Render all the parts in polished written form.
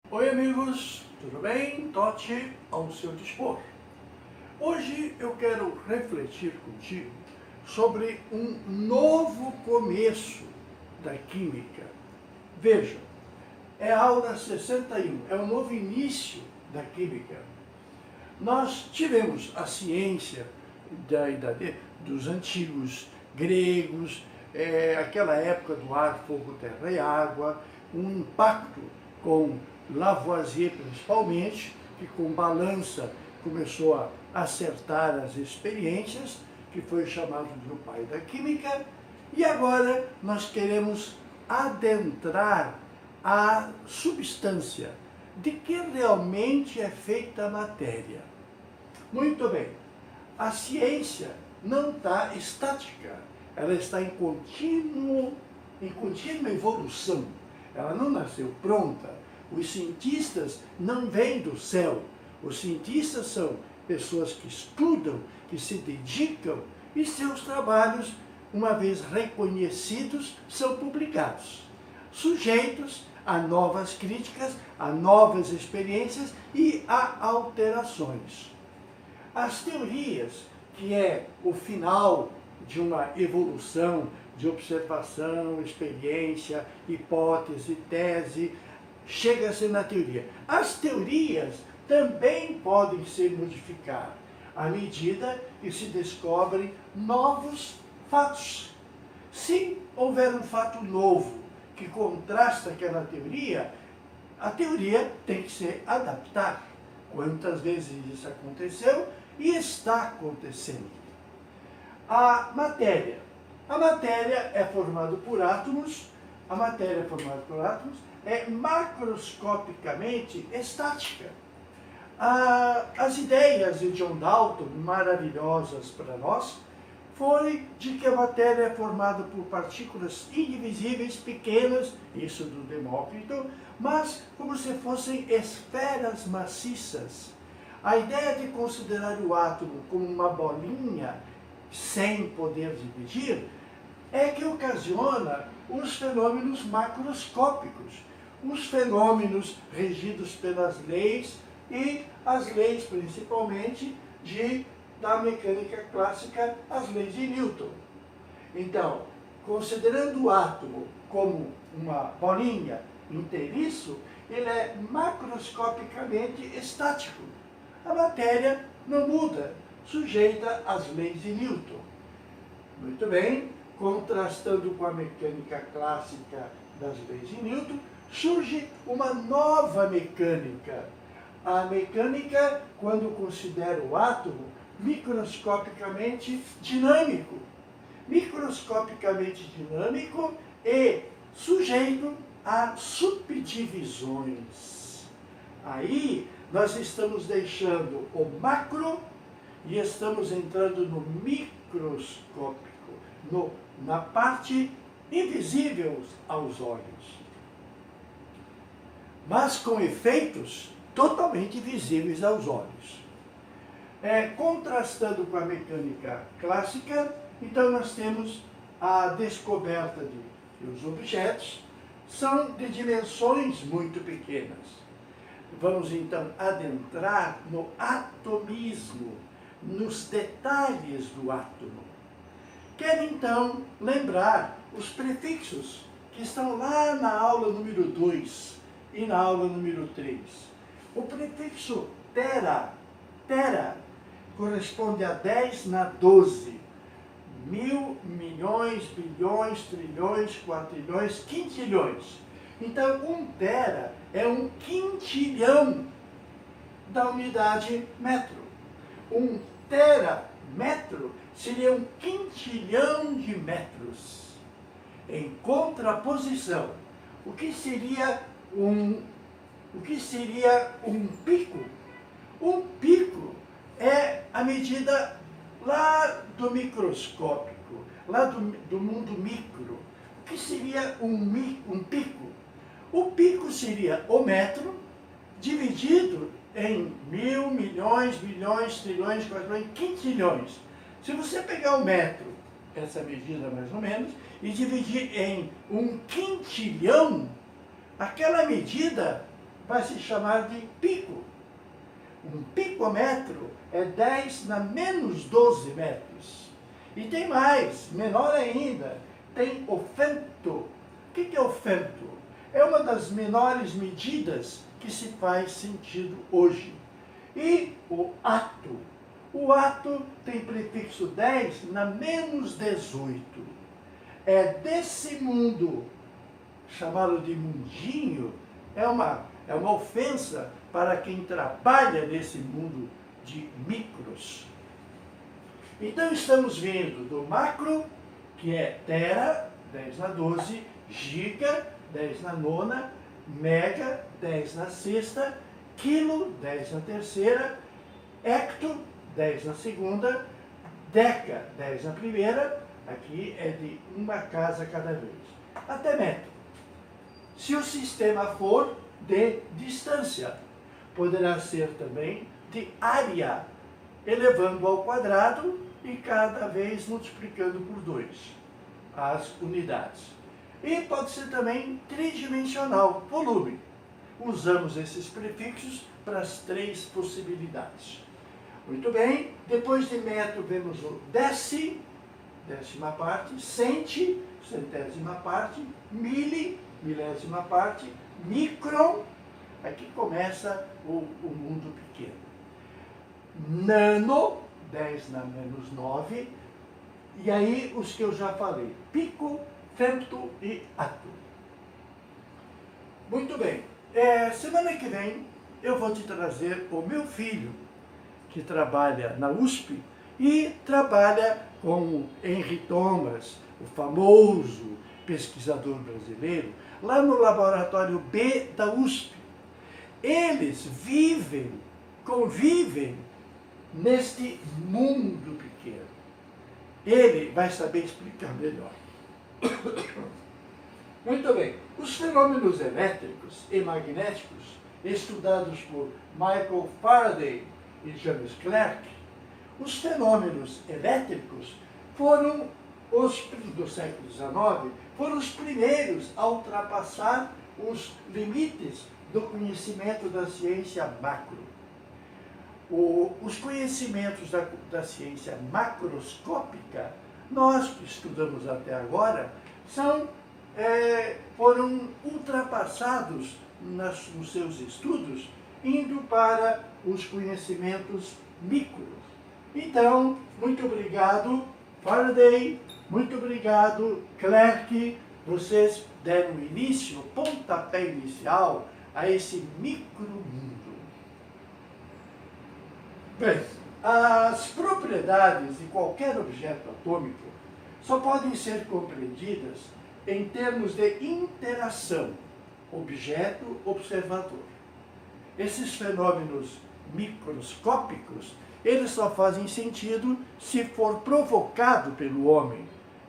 Oi amigos, tudo bem? Totti ao seu dispor. Hoje eu quero refletir contigo sobre um novo começo da química. Veja, é a aula 61, é um novo início da química. Nós tivemos a ciência da idade dos antigos gregos, aquela época do ar, fogo, terra e água, um impacto com Lavoisier principalmente, que com balança começou a acertar as experiências, que foi chamado de o pai da química, e agora nós queremos adentrar a substância, de que realmente é feita a matéria. Muito bem, a ciência não está estática, ela está em contínua evolução, ela não nasceu pronta. Os cientistas não vêm do céu, os cientistas são pessoas que estudam, que se dedicam e seus trabalhos, uma vez reconhecidos, são publicados, sujeitos a novas críticas, a novas experiências e a alterações. As teorias, que é o final de uma evolução de observação, experiência, hipótese, tese, chega-se na teoria. As teorias também podem se modificar à medida que se descobrem novos fatos. Se houver um fato novo que contrasta aquela teoria, a teoria tem que se adaptar. Quantas vezes isso aconteceu e está acontecendo? A matéria é formada por átomos, é macroscopicamente estática. As ideias de John Dalton, maravilhosas para nós, foi de que a matéria é formada por partículas indivisíveis, pequenas, isso do Demócrito, mas como se fossem esferas maciças. A ideia de considerar o átomo como uma bolinha sem poder dividir é que ocasiona os fenômenos macroscópicos, os fenômenos regidos pelas leis e as leis principalmente da mecânica clássica, as leis de Newton. Então, considerando o átomo como uma bolinha inteiriço, ele é macroscopicamente estático. A matéria não muda, sujeita às leis de Newton. Muito bem, contrastando com a mecânica clássica das leis de Newton, surge uma nova mecânica. A mecânica, quando considera o átomo microscopicamente dinâmico. Microscopicamente dinâmico e sujeito a subdivisões. Aí nós estamos deixando o macro e estamos entrando no microscópico, na parte invisível aos olhos, mas com efeitos totalmente visíveis aos olhos. Contrastando com a mecânica clássica, então nós temos a descoberta de que os objetos são de dimensões muito pequenas. Vamos então adentrar no atomismo, nos detalhes do átomo. Quero então lembrar os prefixos que estão lá na aula número 2 e na aula número 3. O prefixo tera corresponde a 10 na 12. Mil, milhões, bilhões, trilhões, quatrilhões, quintilhões. Então, 1 tera é 1 quintilhão da unidade metro. 1 terametro seria 1 quintilhão de metros. Em contraposição, o que seria um pico? Um pico é a medida lá do microscópico, lá do mundo micro. O que seria um pico? O pico seria o metro dividido em mil, milhões, bilhões, trilhões, quatrilhões, quintilhões. Se você pegar o metro, essa medida mais ou menos, e dividir em 1 quintilhão, aquela medida vai se chamar de pico. Um picômetro é 10 na menos 12 metros. E tem mais, menor ainda, tem o femto. O que é o femto? É uma das menores medidas que se faz sentido hoje. E o ato. O ato tem prefixo 10 na menos 18. É desse mundo, chamado de mundinho, é uma ofensa para quem trabalha nesse mundo de micros. Então estamos vendo do macro, que é tera, 10 na 12, giga, 10 na nona, mega, 10 na sexta, quilo, 10 na terceira, hecto, 10 na segunda, deca, 10 na primeira, aqui é de uma casa cada vez, até metro. Se o sistema for de distância, poderá ser também de área, elevando ao quadrado e cada vez multiplicando por 2 as unidades. E pode ser também tridimensional, volume. Usamos esses prefixos para as 3 possibilidades. Muito bem, depois de metro vemos o décima parte, centi, centésima parte, milésima parte, micron, aqui começa o mundo pequeno. Nano, 10 na menos 9, e aí os que eu já falei, pico, femto e ato. Muito bem, semana que vem eu vou te trazer o meu filho, que trabalha na USP e trabalha com o Henry Thomas, o famoso pesquisador brasileiro, lá no laboratório B da USP. Eles convivem neste mundo pequeno. Ele vai saber explicar melhor. Muito bem. Os fenômenos elétricos e magnéticos, estudados por Michael Faraday e James Clerk, os fenômenos elétricos foram do século XIX, foram os primeiros a ultrapassar os limites do conhecimento da ciência macro. Os conhecimentos da ciência macroscópica, nós que estudamos até agora, foram ultrapassados nos seus estudos, indo para os conhecimentos micros. Então, muito obrigado, Faraday, muito obrigado, Clerk, vocês deram início, pontapé inicial, a esse micromundo. Bem, as propriedades de qualquer objeto atômico só podem ser compreendidas em termos de interação objeto-observador. Esses fenômenos microscópicos, eles só fazem sentido se for provocado pelo homem,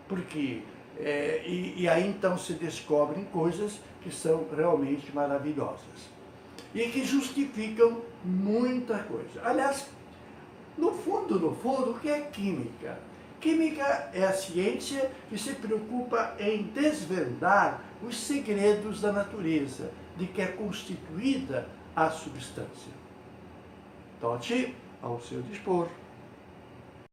porque e aí então se descobrem coisas que são realmente maravilhosas e que justificam muita coisa. Aliás, no fundo, o que é química? Química é a ciência que se preocupa em desvendar os segredos da natureza, de que é constituída a substância. Tote ao seu dispor.